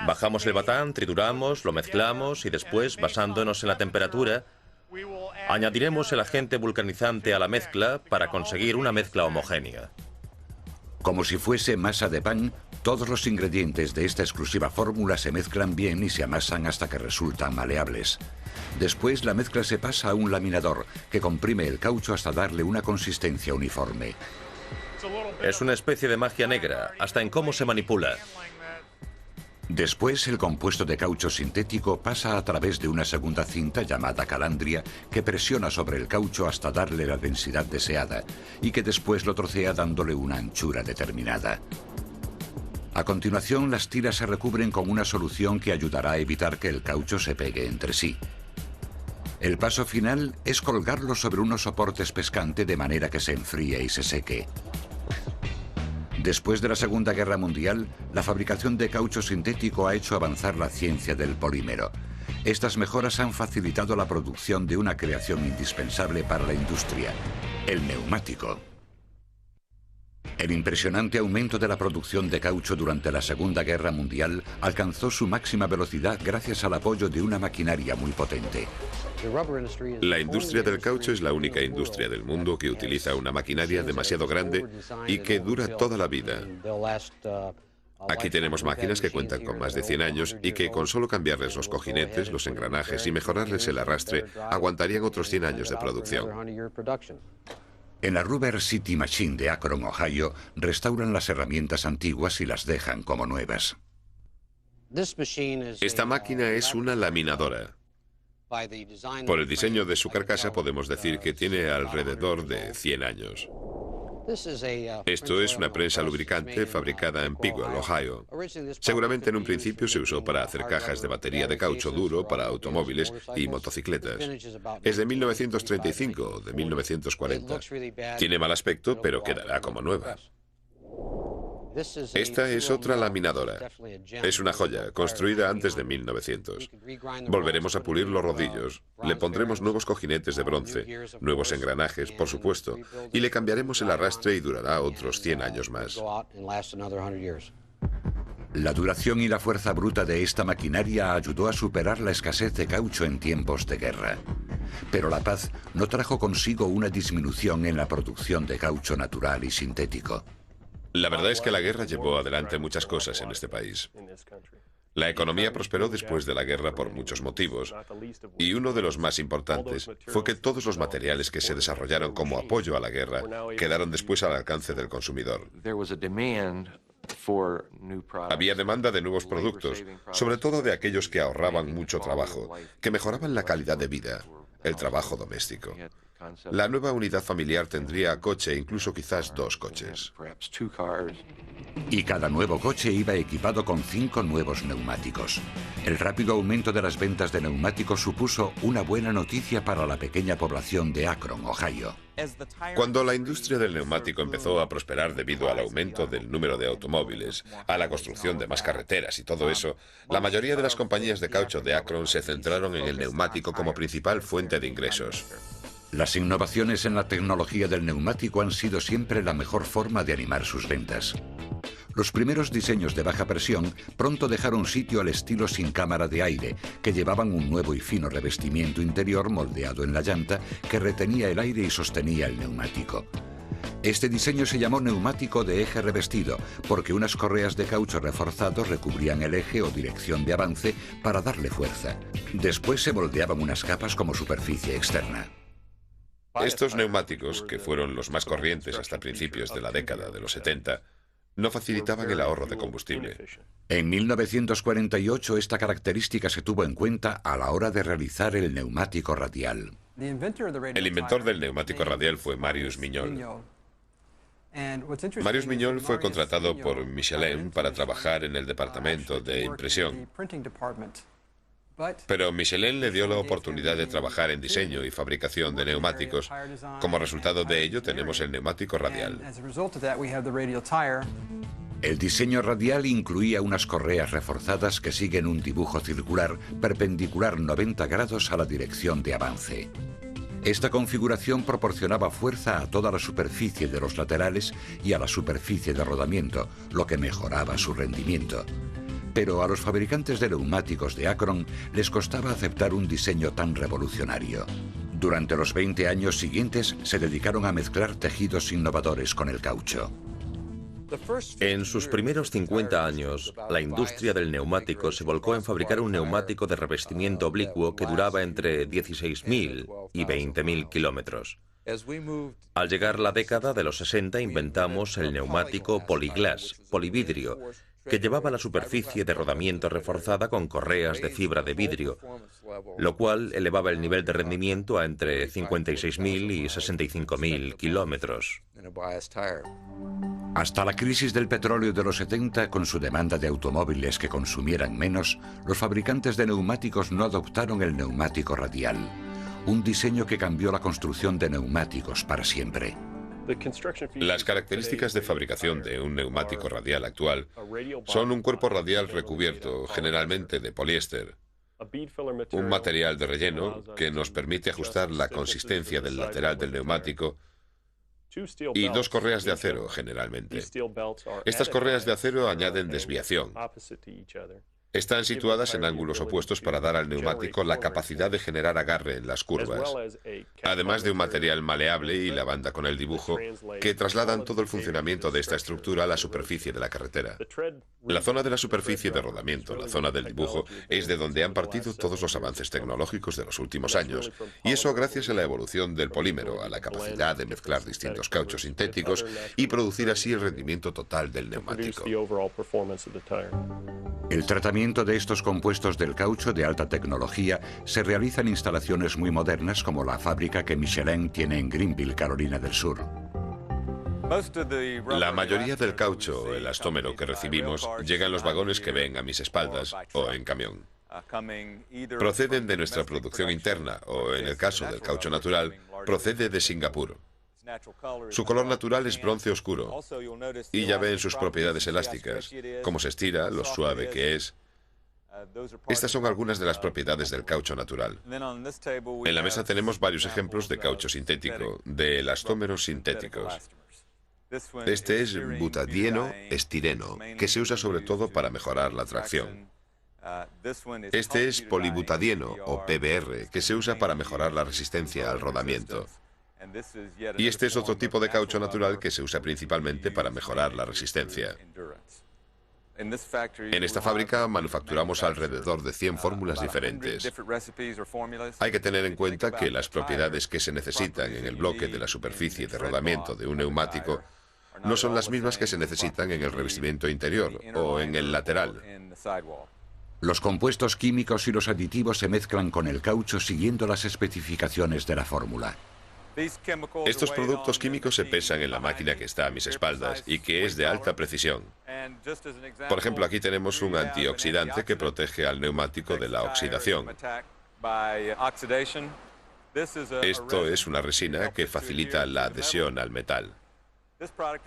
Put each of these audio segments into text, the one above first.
Bajamos el batán, trituramos, lo mezclamos y después, basándonos en la temperatura, añadiremos el agente vulcanizante a la mezcla para conseguir una mezcla homogénea. Como si fuese masa de pan, todos los ingredientes de esta exclusiva fórmula se mezclan bien y se amasan hasta que resultan maleables. Después la mezcla se pasa a un laminador que comprime el caucho hasta darle una consistencia uniforme. Es una especie de magia negra, hasta en cómo se manipula. Después el compuesto de caucho sintético pasa a través de una segunda cinta llamada calandria que presiona sobre el caucho hasta darle la densidad deseada y que después lo trocea dándole una anchura determinada. A continuación las tiras se recubren con una solución que ayudará a evitar que el caucho se pegue entre sí. El paso final es colgarlo sobre unos soportes pescante de manera que se enfríe y se seque. Después de la Segunda Guerra Mundial, la fabricación de caucho sintético ha hecho avanzar la ciencia del polímero. Estas mejoras han facilitado la producción de una creación indispensable para la industria, el neumático. El impresionante aumento de la producción de caucho durante la Segunda Guerra Mundial alcanzó su máxima velocidad gracias al apoyo de una maquinaria muy potente. La industria del caucho es la única industria del mundo que utiliza una maquinaria demasiado grande y que dura toda la vida. Aquí tenemos máquinas que cuentan con más de 100 años y que con solo cambiarles los cojinetes, los engranajes y mejorarles el arrastre, aguantarían otros 100 años de producción. En la Rubber City Machine de Akron, Ohio, restauran las herramientas antiguas y las dejan como nuevas. Esta máquina es una laminadora. Por el diseño de su carcasa podemos decir que tiene alrededor de 100 años. Esto es una prensa lubricante fabricada en Pigwell, Ohio. Seguramente en un principio se usó para hacer cajas de batería de caucho duro para automóviles y motocicletas. Es de 1935 o de 1940. Tiene mal aspecto, pero quedará como nueva. Esta es otra laminadora. Es una joya, construida antes de 1900. Volveremos a pulir los rodillos, le pondremos nuevos cojinetes de bronce, nuevos engranajes, por supuesto, y le cambiaremos el arrastre y durará otros 100 años más. La duración y la fuerza bruta de esta maquinaria ayudó a superar la escasez de caucho en tiempos de guerra. Pero la paz no trajo consigo una disminución en la producción de caucho natural y sintético. La verdad es que la guerra llevó adelante muchas cosas en este país. La economía prosperó después de la guerra por muchos motivos, y uno de los más importantes fue que todos los materiales que se desarrollaron como apoyo a la guerra quedaron después al alcance del consumidor. Había demanda de nuevos productos, sobre todo de aquellos que ahorraban mucho trabajo, que mejoraban la calidad de vida, el trabajo doméstico. La nueva unidad familiar tendría coche, incluso quizás 2 coches. Y cada nuevo coche iba equipado con 5 nuevos neumáticos. El rápido aumento de las ventas de neumáticos supuso una buena noticia para la pequeña población de Akron, Ohio. Cuando la industria del neumático empezó a prosperar debido al aumento del número de automóviles, a la construcción de más carreteras y todo eso, la mayoría de las compañías de caucho de Akron se centraron en el neumático como principal fuente de ingresos. Las innovaciones en la tecnología del neumático han sido siempre la mejor forma de animar sus ventas. Los primeros diseños de baja presión pronto dejaron sitio al estilo sin cámara de aire, que llevaban un nuevo y fino revestimiento interior moldeado en la llanta que retenía el aire y sostenía el neumático. Este diseño se llamó neumático de eje revestido, porque unas correas de caucho reforzado recubrían el eje o dirección de avance para darle fuerza. Después se moldeaban unas capas como superficie externa. Estos neumáticos, que fueron los más corrientes hasta principios de la década de los 70, no facilitaban el ahorro de combustible. En 1948 esta característica se tuvo en cuenta a la hora de realizar el neumático radial. El inventor del neumático radial fue Marius Mignol. Marius Mignol fue contratado por Michelin para trabajar en el departamento de impresión. Pero Michelin le dio la oportunidad de trabajar en diseño y fabricación de neumáticos. Como resultado de ello tenemos el neumático radial. El diseño radial incluía unas correas reforzadas que siguen un dibujo circular perpendicular 90 grados a la dirección de avance. Esta configuración proporcionaba fuerza a toda la superficie de los laterales y a la superficie de rodamiento, lo que mejoraba su rendimiento. Pero a los fabricantes de neumáticos de Akron les costaba aceptar un diseño tan revolucionario. Durante los 20 años siguientes se dedicaron a mezclar tejidos innovadores con el caucho. En sus primeros 50 años, la industria del neumático se volcó en fabricar un neumático de revestimiento oblicuo que duraba entre 16.000 y 20.000 kilómetros. Al llegar la década de los 60 inventamos el neumático polyglass, polividrio, que llevaba la superficie de rodamiento reforzada con correas de fibra de vidrio, lo cual elevaba el nivel de rendimiento a entre 56.000 y 65.000 kilómetros. Hasta la crisis del petróleo de los 70, con su demanda de automóviles que consumieran menos, los fabricantes de neumáticos no adoptaron el neumático radial, un diseño que cambió la construcción de neumáticos para siempre. Las características de fabricación de un neumático radial actual son un cuerpo radial recubierto, generalmente de poliéster, un material de relleno que nos permite ajustar la consistencia del lateral del neumático, y dos correas de acero, generalmente. Estas correas de acero añaden desviación. Están situadas en ángulos opuestos para dar al neumático la capacidad de generar agarre en las curvas, además de un material maleable y la banda con el dibujo que trasladan todo el funcionamiento de esta estructura a la superficie de la carretera. La zona de la superficie de rodamiento, la zona del dibujo, es de donde han partido todos los avances tecnológicos de los últimos años, y eso gracias a la evolución del polímero, a la capacidad de mezclar distintos cauchos sintéticos y producir así el rendimiento total del neumático. El tratamiento de estos compuestos del caucho de alta tecnología se realiza en instalaciones muy modernas como la fábrica que Michelin tiene en Greenville, Carolina del Sur. La mayoría del caucho, el elastómero que recibimos, llega en los vagones que ven a mis espaldas o en camión. Proceden de nuestra producción interna o, en el caso del caucho natural, procede de Singapur. Su color natural es bronce oscuro y ya ven sus propiedades elásticas, cómo se estira, lo suave que es. Estas son algunas de las propiedades del caucho natural. En la mesa tenemos varios ejemplos de caucho sintético, de elastómeros sintéticos. Este es butadieno estireno, que se usa sobre todo para mejorar la tracción. Este es polibutadieno o PBR, que se usa para mejorar la resistencia al rodamiento. Y este es otro tipo de caucho natural que se usa principalmente para mejorar la resistencia. En esta fábrica manufacturamos alrededor de 100 fórmulas diferentes. Hay que tener en cuenta que las propiedades que se necesitan en el bloque de la superficie de rodamiento de un neumático no son las mismas que se necesitan en el revestimiento interior o en el lateral. Los compuestos químicos y los aditivos se mezclan con el caucho siguiendo las especificaciones de la fórmula. Estos productos químicos se pesan en la máquina que está a mis espaldas y que es de alta precisión. Por ejemplo, aquí tenemos un antioxidante que protege al neumático de la oxidación. Esto es una resina que facilita la adhesión al metal.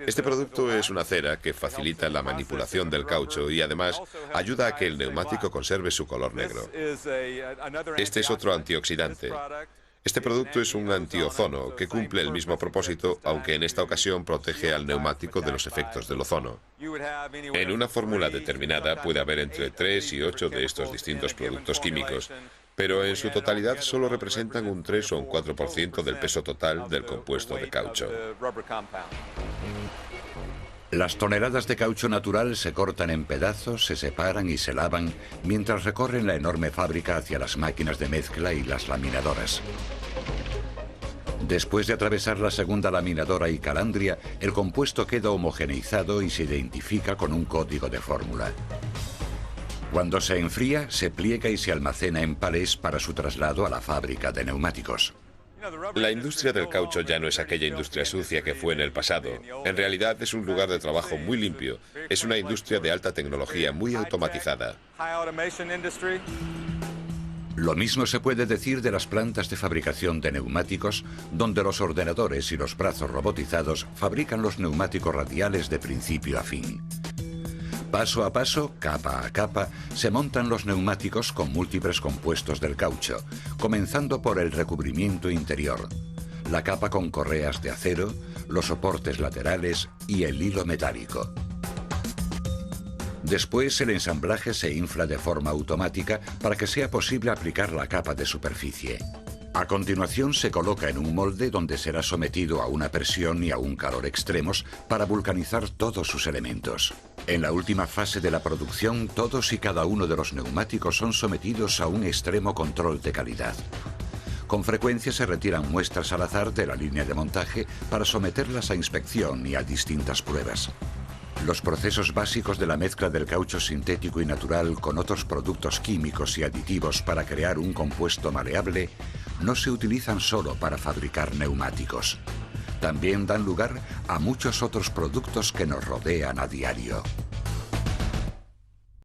Este producto es una cera que facilita la manipulación del caucho y además ayuda a que el neumático conserve su color negro. Este es otro antioxidante. Este producto es un antiozono que cumple el mismo propósito, aunque en esta ocasión protege al neumático de los efectos del ozono. En una fórmula determinada puede haber entre 3 y 8 de estos distintos productos químicos, pero en su totalidad solo representan un 3 o un 4% del peso total del compuesto de caucho. Las toneladas de caucho natural se cortan en pedazos, se separan y se lavan mientras recorren la enorme fábrica hacia las máquinas de mezcla y las laminadoras. Después de atravesar la segunda laminadora y calandria, el compuesto queda homogeneizado y se identifica con un código de fórmula. Cuando se enfría, se pliega y se almacena en palés para su traslado a la fábrica de neumáticos. La industria del caucho ya no es aquella industria sucia que fue en el pasado. En realidad es un lugar de trabajo muy limpio. Es una industria de alta tecnología muy automatizada. Lo mismo se puede decir de las plantas de fabricación de neumáticos, donde los ordenadores y los brazos robotizados fabrican los neumáticos radiales de principio a fin. Paso a paso, capa a capa, se montan los neumáticos con múltiples compuestos del caucho, comenzando por el recubrimiento interior, la capa con correas de acero, los soportes laterales y el hilo metálico. Después el ensamblaje se infla de forma automática para que sea posible aplicar la capa de superficie. A continuación se coloca en un molde donde será sometido a una presión y a un calor extremos para vulcanizar todos sus elementos. En la última fase de la producción, todos y cada uno de los neumáticos son sometidos a un extremo control de calidad. Con frecuencia se retiran muestras al azar de la línea de montaje para someterlas a inspección y a distintas pruebas. Los procesos básicos de la mezcla del caucho sintético y natural con otros productos químicos y aditivos para crear un compuesto maleable no se utilizan solo para fabricar neumáticos. También dan lugar a muchos otros productos que nos rodean a diario.